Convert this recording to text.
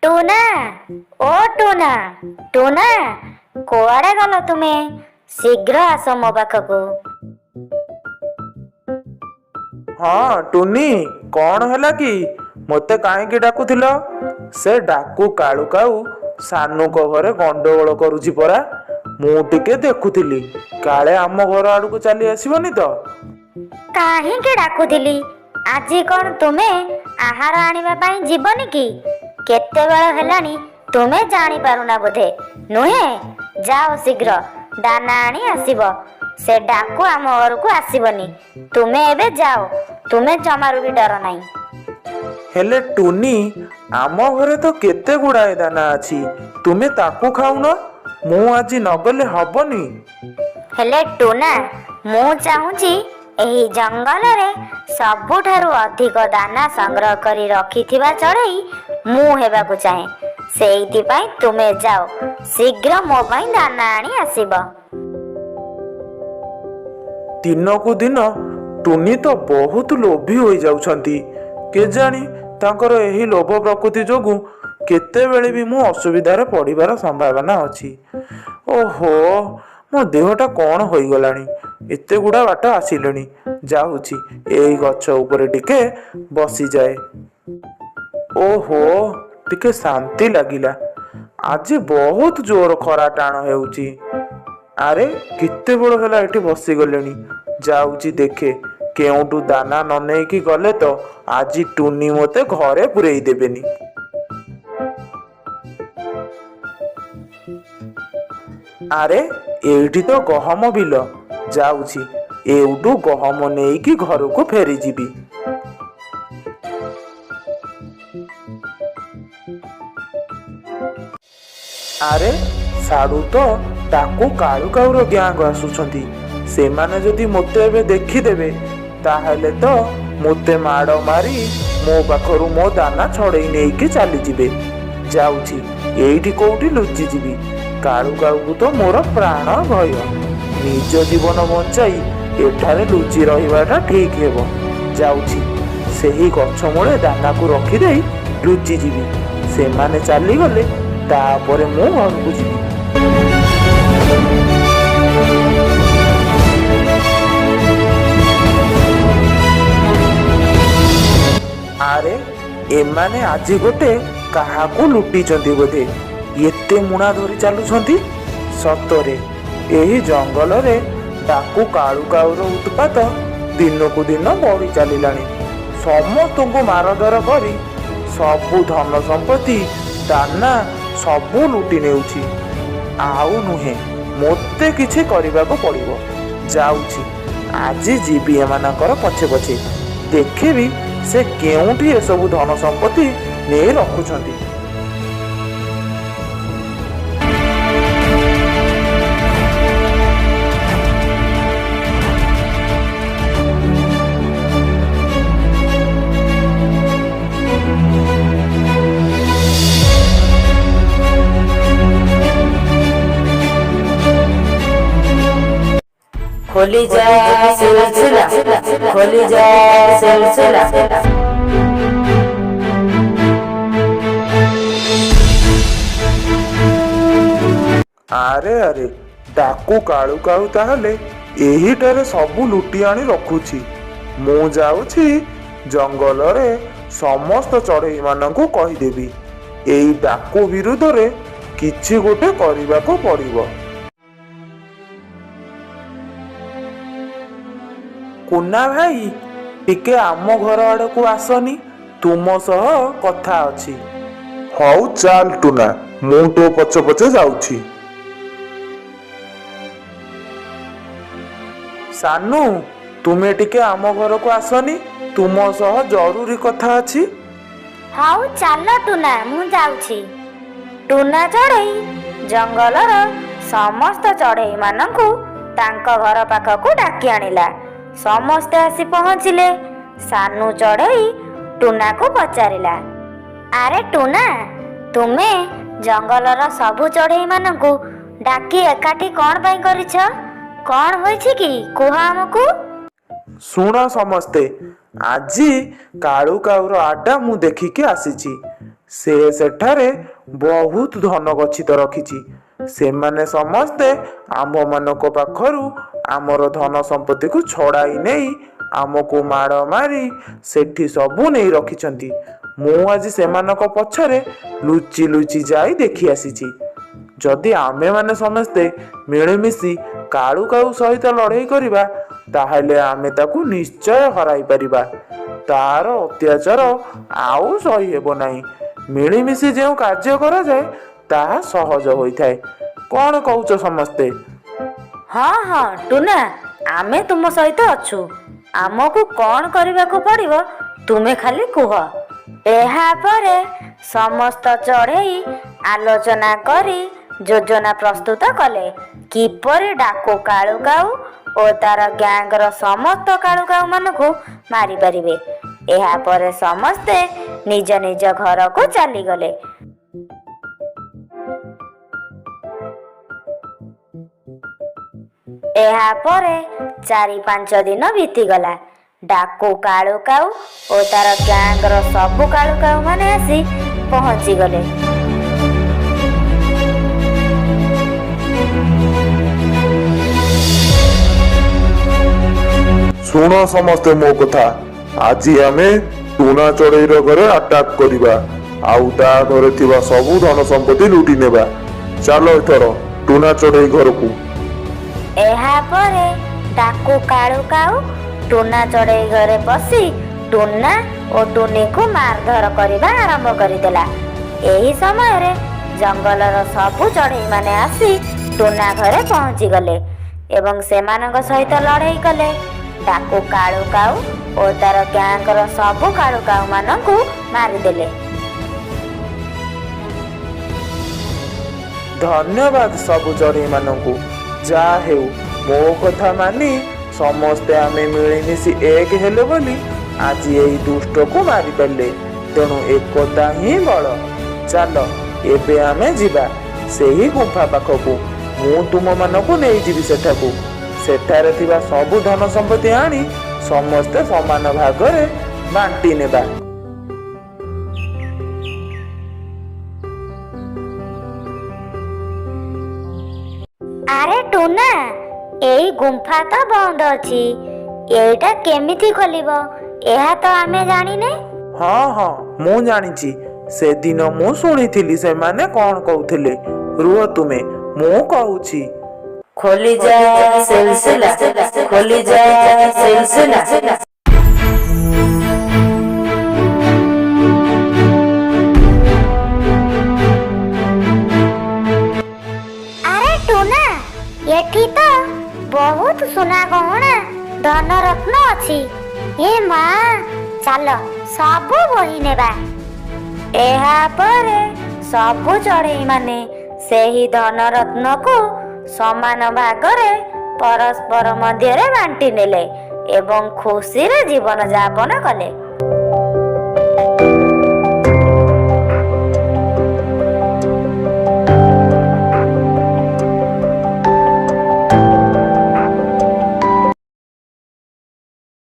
Tuna, ओ tuna, tuna, कुआड़े गल तुमे? शीघ्र आस मो पाखकू। हाँ टुनी, कौन है कि मते काहेकि डाकुथिल? से डाकू कालू काऊ सानू को घरे गंडगोल करुछि परा। मु टिके देखुथिली काले आम घर आड़ू चली आसीबनी तो। काहींकि डाकुथिली? आजी कौन तुमे आहार आनिबा पाई जीवनी कि? केते बेଳ हेलानी तुमे जानी पारुना बोधे नुहे? जाओ शीघ्र दाना आनी आसीबो। से डाकू आम घर को आसीबनी। तुमे एबे जाओ, तुमे जमारू भी डर नाही। हेले टुनी, आम घरे तो केते गुड़ाए दाना अछि, तुमे ताकू खाउन? मु आजी नगले हबनी। हेले टूना, मु चाहूची एही जंगल रे सबुठारु अधिक दाना संग्रह करी रखिथिबा चढ़ई मु हेबाकू चाहे। सेइथि पई तुमे जाओ, शीघ्र मो पई दाना आनी आसीबो। दिनकू दिन टुनी तो बहुत लोभी हो जाउछंती। केजानी तांकर एही लोभ प्रकृति जोगु केतेबेले भी मु असुविधारे पड़िबार संभावना अछि। ओहो, मो देहटा कौन होई गलानी। एते गुडा बाट आसिलनी, जाउछि एई गछ ऊपर टिके बसी जाए। ओहो, टिके शांति लागिला। आज बहुत जोर खरा टाण हेउछि। अरे केते बड़ होला एठी बसी गलेनी। जाउछि देखे केउटू दाना न नेकी गले तो आज टुनी मते घरे पुरेई देबेनी। अरे एठी तो गहम बिल। जाउछि एउटू गहम नेकी घर को फेरी जीबी। अरे साडू तो ताकू कालू काऊर ग्यांग आसुछंती। सेमाने जदि मोते एबे देखिदेबे ताहेले तो मोते माड़ मारी मो पाखरु मो दाना छड़ेई नेइकी चली जिबे। जाउछि एइठी कोउठी लुचि जिबी। कालू काऊ तो मोर प्राण भय। निज जीवन बंचाई एठारे लुचि रहिबाटा ठीक हेबो। जाउछि सेही गछ मूले दाना को रखी देई लुचि जिबी। सेमाने चली गले तापरे मु घरकू जिबी। अरे एमाने आजी गोटे काहाकू लुटिचंती बोधे। एते मुणा धरी चालुछंती। सतरे एही जंगल रे डाकू कालू काऊर उत्पात दिनकू दिन बढ़ी चलिलानी। समस्तଙ୍କୁ मारधर करी सबु धन संपत्ति दाना सबु लुटि नेउछि। आउ नुहे मोते किछि करिबाको पड़िबो। जाउछि आजी जीबी एमानकर पछे पछे देखिबी से केउठी ए सबु धन संपत्ति ने रखुछंती। खोली जाए सिलसिला, खोली जाए सिलसिला। अरे अरे डाकू कालू काऊ ताहले एहिटारे सबु लुटि आनी रखुछि। मु जाउछि जंगल रे समस्त चढ़ई माननकू कहिदेबी एई डाकू विरुद्ध रे किछि गोटे करिबाको पड़िबो। कुना भाई, टिके आम घर आड़ को आसनी, तुम सह कथा अछि। हौ चाल टुना, मु तो पछे पछे जाउछि। सानू, तुमे टिके आम घर को आसनी, तुम सह जरूरी कथा अछि। हाउ चाल टूना, मु जाउछि। टूना चढ़ई जंगलर समस्त चढ़ई माननकू तांको घर पाखकू डाकी आनिला। समस्ते आसी पहुँचिले। सानू चढ़ई टूना को पचारिला, अरे टूना, तुमे जंगलर सबु चढ़ई माननकू डाकी एकाठी कौन पाई करिछ? कौन होइछि कि कुह हमकू? सुण समस्ते, आजी कालू काऊर आडा मु देखिकी आसीछि। ସେ ସେଠାରେ ବହୁତ ଧନ ଗଚ୍ଛିତ ରଖିଛି। ସେମାନେ ସମସ୍ତେ ଆମ୍ଭମାନଙ୍କ ପାଖରୁ ଆମର ଧନ ସମ୍ପତ୍ତିକୁ ଛଡ଼ାଇ ନେଇ ଆମକୁ ମାଡ଼ ମାରି ସେଠି ସବୁ ନେଇ ରଖିଛନ୍ତି। ମୁଁ ଆଜି ସେମାନଙ୍କ ପଛରେ ଲୁଚି ଲୁଚି ଯାଇ ଦେଖି ଆସିଛି। ଯଦି ଆମେମାନେ ସମସ୍ତେ ମିଳିମିଶି କାଳୁ କାଳୁ ସହିତ ଲଢ଼େଇ କରିବା ତାହେଲେ ଆମେ ତାକୁ ନିଶ୍ଚୟ ହରାଇ ପାରିବା। ତାର ଅତ୍ୟାଚାର ଆଉ ସହି ହେବ ନାହିଁ। ମିଳିମିଶି ଯେଉଁ କାର୍ଯ୍ୟ କରାଯାଏ ତାହା ସହଜ ହୋଇଥାଏ। କ'ଣ କହୁଛ ସମସ୍ତେ? ହଁ ହଁ ଟୁନା, ଆମେ ତୁମ ସହିତ ଅଛୁ। ଆମକୁ କ'ଣ କରିବାକୁ ପଡ଼ିବ ତୁମେ ଖାଲି କୁହ। ଏହାପରେ ସମସ୍ତ ଚଢ଼େଇ ଆଲୋଚନା କରି ଯୋଜନା ପ୍ରସ୍ତୁତ କଲେ କିପରି ଡାକୁ କାଳୁ କାଉ ଓ ତାର ଗ୍ୟାଙ୍ଗର ସମସ୍ତ କାଳୁ କାଉ ମାନଙ୍କୁ ମାରିପାରିବେ। ଏହାପରେ ସମସ୍ତେ ନିଜ ନିଜ ଘରକୁ ଚାଲିଗଲେ। ଏହାପରେ 4-5 ଦିନ ବିତିଗଲା। ଡାକୁ କାଳୁ କାଉ ଓ ତାର ଗ୍ୟାଙ୍ଗର ସବୁ କାଳୁ କାଉ ମାନେ ଆସି ପହଞ୍ଚିଗଲେ। ଶୁଣ ସମସ୍ତେ ମୋ କଥା। ଆଜି ଆମେ ଟୁନା ଚଢ଼େଇର ଘରେ ଆଟାକ୍ କରିବା ଆଉ ତା ଘରେ ଥିବା ସବୁ ଧନ ସମ୍ପତ୍ତି ଲୁଟି ନେବା। ଚାଲ ଏଥର ଟୁନା ଚଢ଼େଇ ଘରକୁ। ଏହାପରେ ଡାକୁ କାଳୁ କାଉ ଟୁନା ଚଢ଼େଇ ଘରେ ପଶି ଟୁନା ଓ ଟୁନିକୁ ମାରଧର କରିବା ଆରମ୍ଭ କରିଦେଲା। ଏହି ସମୟରେ ଜଙ୍ଗଲର ସବୁ ଚଢ଼େଇ ମାନେ ଆସି ଟୁନା ଘରେ ପହଞ୍ଚିଗଲେ ଏବଂ ସେମାନଙ୍କ ସହିତ ଲଢ଼େଇ କଲେ। ଡାକୁ କାଳୁ କାଉ ଓ ତାର ଗ୍ୟାଙ୍ଗର ସବୁ କାଳୁ କାଉ ମାନଙ୍କୁ ମାରିଦେଲେ। ଧନ୍ୟବାଦ ସବୁ ଚଢ଼େଇ ମାନଙ୍କୁ। ଯାହା ହେଉ ମୋ କଥା ମାନି ସମସ୍ତେ ଆମେ ମିଳିମିଶି ଏକ ହେଲେ ବୋଲି ଆଜି ଏହି ଦୁଷ୍ଟକୁ ମାରିପାରିଲେ। ତେଣୁ ଏକତା ହିଁ ବଳ। ଚାଲ ଏବେ ଆମେ ଯିବା ସେହି ଗୁମ୍ଫା ପାଖକୁ। ମୁଁ ତୁମମାନଙ୍କୁ ନେଇଯିବି ସେଠାକୁ। ସେଠାରେ ଥିବା ସବୁ ଧନ ସମ୍ପତ୍ତି ଆଣି ସମସ୍ତେ ସମାନ ଭାଗରେ ବାଣ୍ଟି ନେବା। ଆରେ ଟୁନା, ଏଇ ଗୁମ୍ଫା ତ ବନ୍ଦ ଅଛି। ଏଇଟା କେମିତି ଖୋଲିବ ଏହା ତ ଆମେ ଜାଣିନେ। ହଁ ହଁ ମୁଁ ଜାଣିଛି। ସେଦିନ ମୁଁ ଶୁଣିଥିଲି ସେମାନେ କ'ଣ କହୁଥିଲେ। ରୁହ ତୁମେ, ମୁଁ କହୁଛି। ଖୋଲିଯା ସିଲସିଲା, ଖୋଲିଯା ସିଲସିଲା। ଆରେ ଟୁନା, ଏଠି ତ ବହୁତ ସୁନା ଗହଣା ଧନରତ୍ନ ଅଛି। ଏ ମା, ଚାଲ ସବୁ ବୋହି ନେବା। ଏହାପରେ ସବୁ ଚଢ଼େଇ ମାନେ ସେହି ଧନରତ୍ନକୁ ସମାନ ଭାଗରେ ପରସ୍ପର ମଧ୍ୟରେ ବାଣ୍ଟି ନେଲେ ଏବଂ ଖୁସିରେ ଜୀବନ ଯାପନ କଲେ।